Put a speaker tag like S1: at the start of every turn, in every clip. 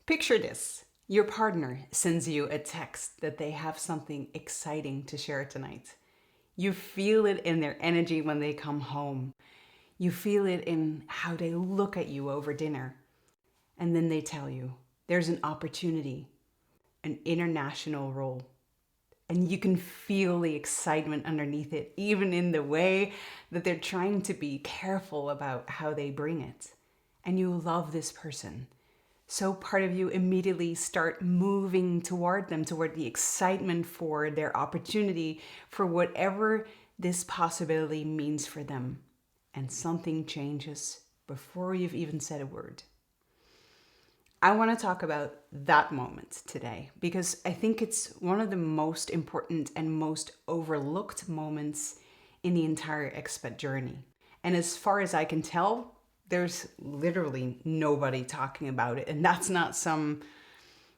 S1: Picture this. Your partner sends you a text that they have something exciting to share tonight. You feel it in their energy when they come home. You feel it in how they look at you over dinner. And then they tell you there's an opportunity, an international role. And you can feel the excitement underneath it, even in the way that they're trying to be careful about how they bring it. And you love this person. So part of you immediately start moving toward them, toward the excitement for their opportunity, for whatever this possibility means for them. And something changes before you've even said a word. I want to talk about that moment today because I think it's one of the most important and most overlooked moments in the entire expat journey. And as far as I can tell, there's literally nobody talking about it. And that's not some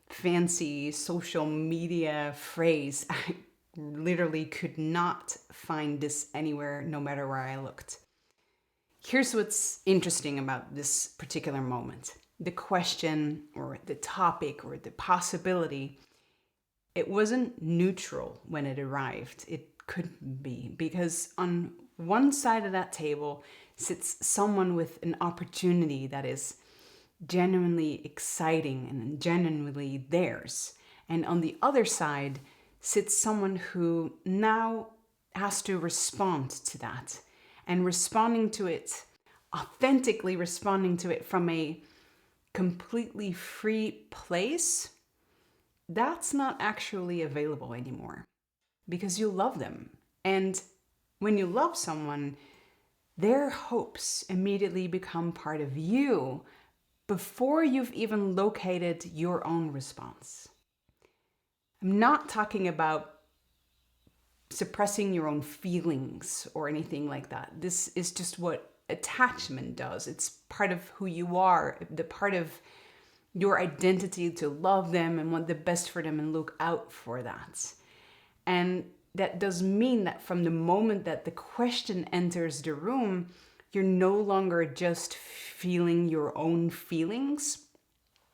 S1: fancy social media phrase. I literally could not find this anywhere, no matter where I looked. Here's what's interesting about this particular moment. The question or the topic or the possibility, it wasn't neutral when it arrived. It couldn't be, because on one side of that table sits someone with an opportunity that is genuinely exciting and genuinely theirs. And on the other side sits someone who now has to respond to that, and responding to it, authentically responding to it from a completely free place, that's not actually available anymore because you love them. And when you love someone, their hopes immediately become part of you before you've even located your own response. I'm not talking about suppressing your own feelings or anything like that. This is just what attachment does. It's part of who you are, the part of your identity to love them and want the best for them and look out for that. And that does mean that from the moment that the question enters the room, you're no longer just feeling your own feelings.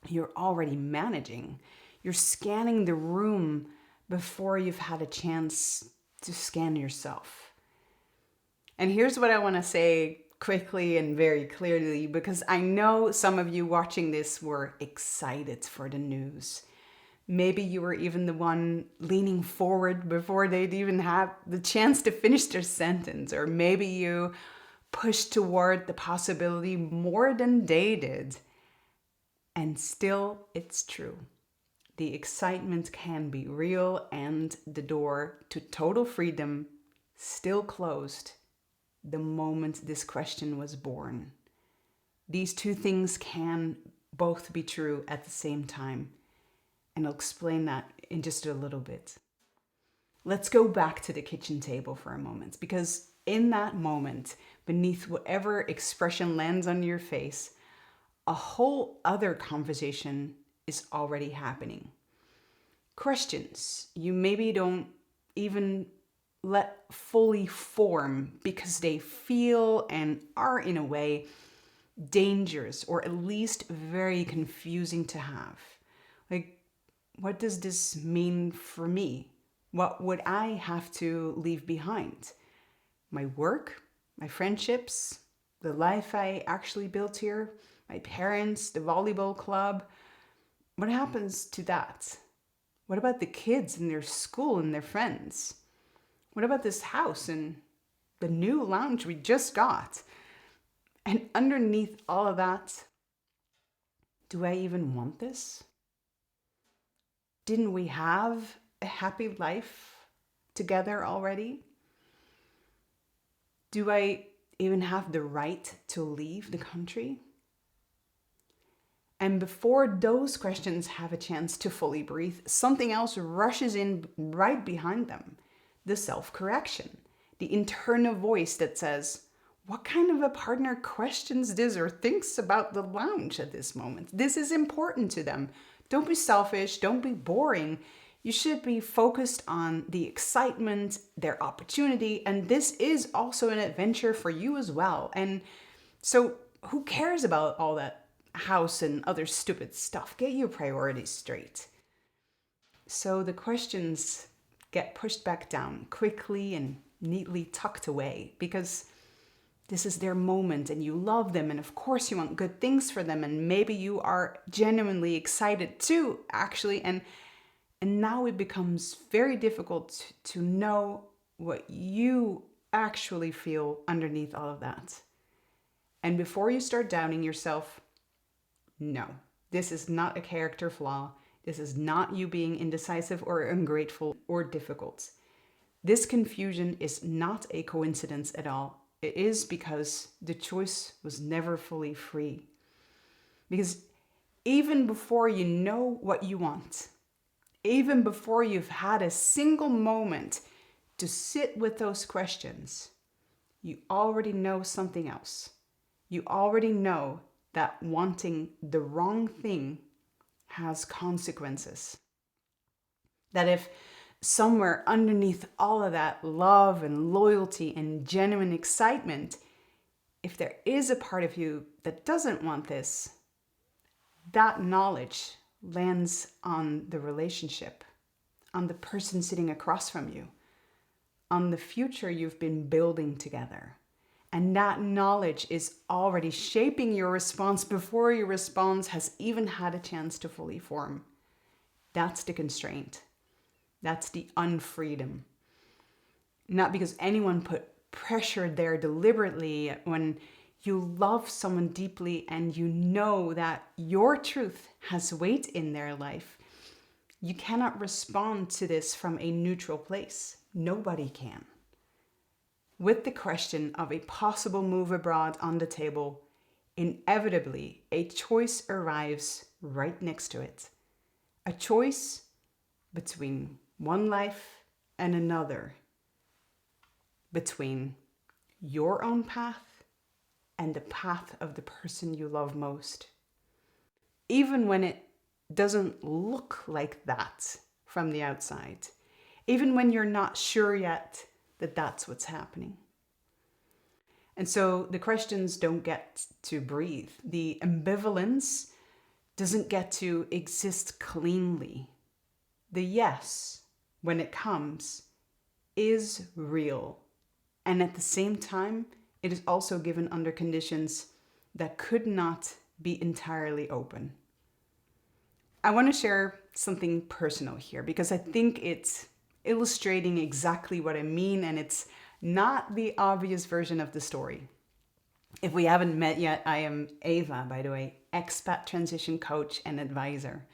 S1: You're already managing. You're scanning the room before you've had a chance to scan yourself. And here's what I want to say quickly and very clearly, because I know some of you watching this were excited for the news. Maybe you were even the one leaning forward before they'd even have the chance to finish their sentence, or maybe you pushed toward the possibility more than they did. And still, it's true. The excitement can be real, and the door to total freedom still closed the moment this question was born. These two things can both be true at the same time, and I'll explain that in just a little bit. Let's go back to the kitchen table for a moment, because in that moment, beneath whatever expression lands on your face, a whole other conversation is already happening. Questions you maybe don't even let fully form because they feel and are in a way dangerous, or at least very confusing to have. Like, what does this mean for me? What would I have to leave behind? My work, my friendships, the life I actually built here, my parents, the volleyball club. What happens to that? What about the kids and their school and their friends? What about this house and the new lounge we just got? And underneath all of that, do I even want this? Didn't we have a happy life together already? Do I even have the right to leave the country? And before those questions have a chance to fully breathe, something else rushes in right behind them. The self-correction, the internal voice that says, what kind of a partner questions this or thinks about the lounge at this moment? This is important to them. Don't be selfish. Don't be boring. You should be focused on the excitement, their opportunity, and this is also an adventure for you as well. And so who cares about all that house and other stupid stuff. Get your priorities straight. So the questions get pushed back down quickly and neatly tucked away because this is their moment and you love them, and of course you want good things for them, and maybe you are genuinely excited too, actually. And now it becomes very difficult to know what you actually feel underneath all of that. And before you start doubting yourself, no, this is not a character flaw. This is not you being indecisive or ungrateful or difficult. This confusion is not a coincidence at all. It is because the choice was never fully free. Because even before you know what you want, even before you've had a single moment to sit with those questions, you already know something else. You already know that wanting the wrong thing has consequences. That if somewhere underneath all of that love and loyalty and genuine excitement, if there is a part of you that doesn't want this, that knowledge lands on the relationship, on the person sitting across from you, on the future you've been building together. And that knowledge is already shaping your response before your response has even had a chance to fully form. That's the constraint. That's the unfreedom. Not because anyone put pressure there deliberately. When you love someone deeply and you know that your truth has weight in their life, you cannot respond to this from a neutral place. Nobody can. With the question of a possible move abroad on the table, inevitably a choice arrives right next to it. A choice between one life and another, between your own path and the path of the person you love most. Even when it doesn't look like that from the outside, even when you're not sure yet that that's what's happening. And so the questions don't get to breathe. The ambivalence doesn't get to exist cleanly. The yes, when it comes, is real. And at the same time, it is also given under conditions that could not be entirely open. I want to share something personal here because I think it's illustrating exactly what I mean, and it's not the obvious version of the story. If we haven't met yet, I am Ava, by the way, Expat Transition Coach and Advisor.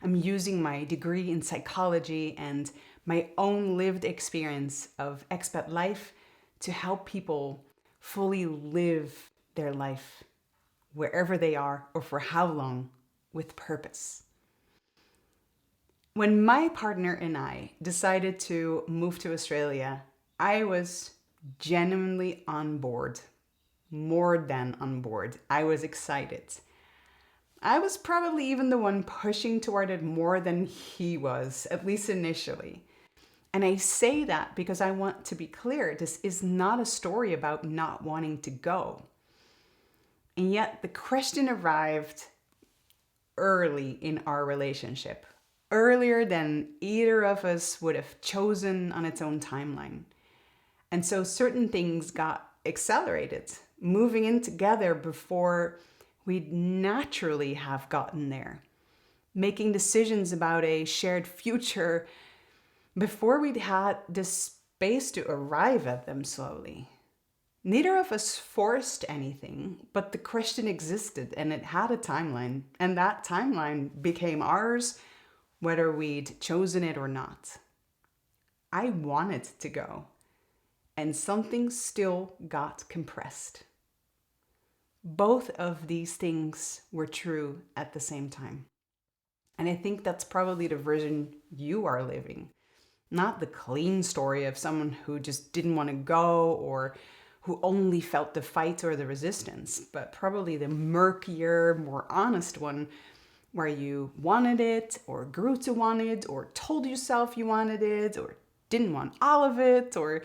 S1: I'm using my degree in psychology and my own lived experience of expat life to help people fully live their life wherever they are or for how long with purpose. When my partner and I decided to move to Australia, I was genuinely on board, more than on board. I was excited. I was probably even the one pushing toward it more than he was, at least initially. And I say that because I want to be clear, this is not a story about not wanting to go. And yet the question arrived early in our relationship, earlier than either of us would have chosen on its own timeline. And so certain things got accelerated, moving in together before we'd naturally have gotten there, making decisions about a shared future before we'd had the space to arrive at them slowly. Neither of us forced anything, but the question existed and it had a timeline, and that timeline became ours, whether we'd chosen it or not. I wanted to go, and something still got compressed. Both of these things were true at the same time. And I think that's probably the version you are living. Not the clean story of someone who just didn't want to go or who only felt the fight or the resistance, but probably the murkier, more honest one where you wanted it or grew to want it or told yourself you wanted it or didn't want all of it, or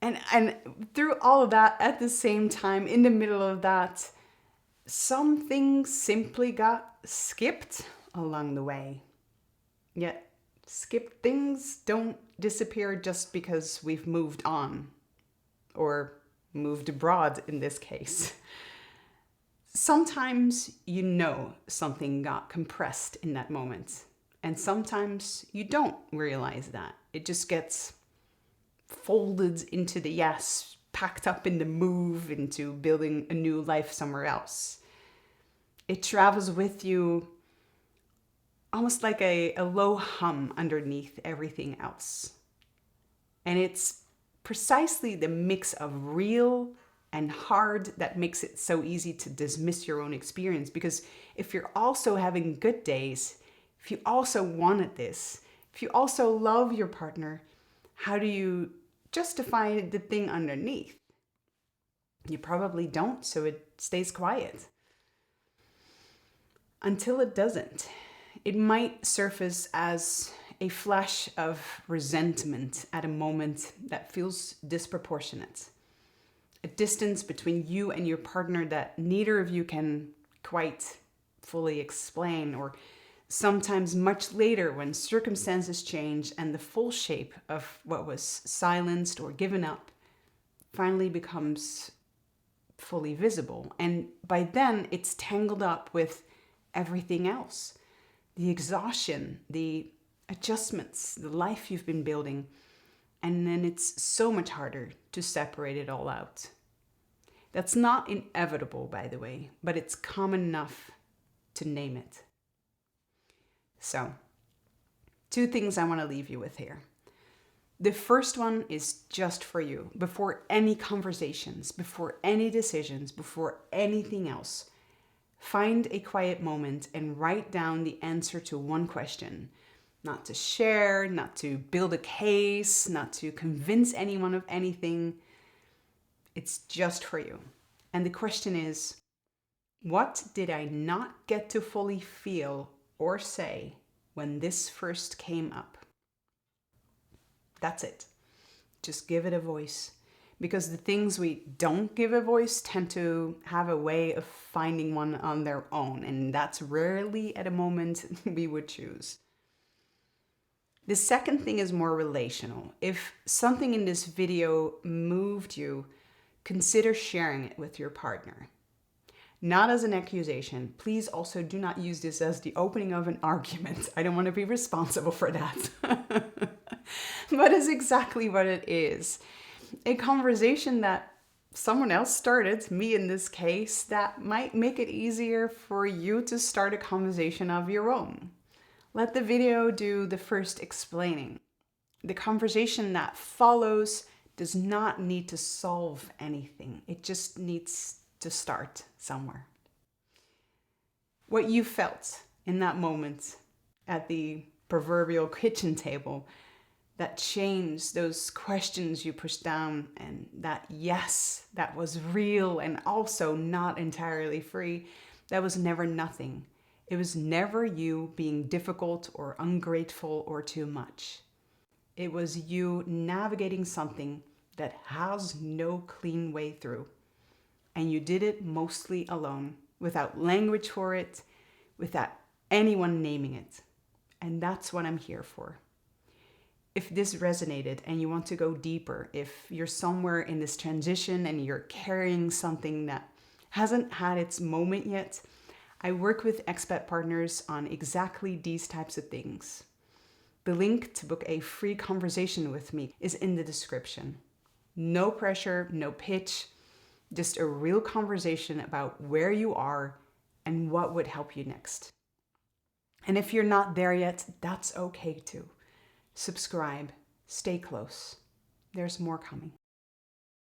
S1: and through all of that at the same time, in the middle of that, Some things simply got skipped along the way. Yet, skipped things don't disappear just because we've moved on, or moved abroad in this case. Sometimes you know something got compressed in that moment, and sometimes you don't realize that. It just gets folded into the yes, packed up in the move into building a new life somewhere else. It travels with you almost like a low hum underneath everything else. And it's precisely the mix of real and hard that makes it so easy to dismiss your own experience. Because if you're also having good days, if you also wanted this, if you also love your partner, how do you justify the thing underneath? You probably don't, so it stays quiet. Until it doesn't. It might surface as a flash of resentment at a moment that feels disproportionate. A distance between you and your partner that neither of you can quite fully explain, or sometimes much later when circumstances change and the full shape of what was silenced or given up finally becomes fully visible. And by then it's tangled up with everything else. The exhaustion, the adjustments, the life you've been building, and then it's so much harder to separate it all out. That's not inevitable, by the way, but it's common enough to name it. So, 2 things I want to leave you with here. The first one is just for you. Before any conversations, before any decisions, before anything else, find a quiet moment and write down the answer to one question. Not to share, not to build a case, not to convince anyone of anything. It's just for you. And the question is, what did I not get to fully feel or say when this first came up? That's it. Just give it a voice. Because the things we don't give a voice tend to have a way of finding one on their own. And that's rarely at a moment we would choose. The second thing is more relational. If something in this video moved you, consider sharing it with your partner. Not as an accusation. Please also do not use this as the opening of an argument. I don't want to be responsible for that. But it's exactly what it is. A conversation that someone else started, me in this case, that might make it easier for you to start a conversation of your own. Let the video do the first explaining. The conversation that follows does not need to solve anything. It just needs to start somewhere. What you felt in that moment at the proverbial kitchen table that changed, those questions you pushed down, and that yes, that was real and also not entirely free, that was never nothing. It was never you being difficult or ungrateful or too much. It was you navigating something that has no clean way through. And you did it mostly alone, without language for it, without anyone naming it. And that's what I'm here for. If this resonated and you want to go deeper, if you're somewhere in this transition and you're carrying something that hasn't had its moment yet, I work with expat partners on exactly these types of things. The link to book a free conversation with me is in the description. No pressure, no pitch, just a real conversation about where you are and what would help you next. And if you're not there yet, that's okay too. Subscribe, stay close. There's more coming.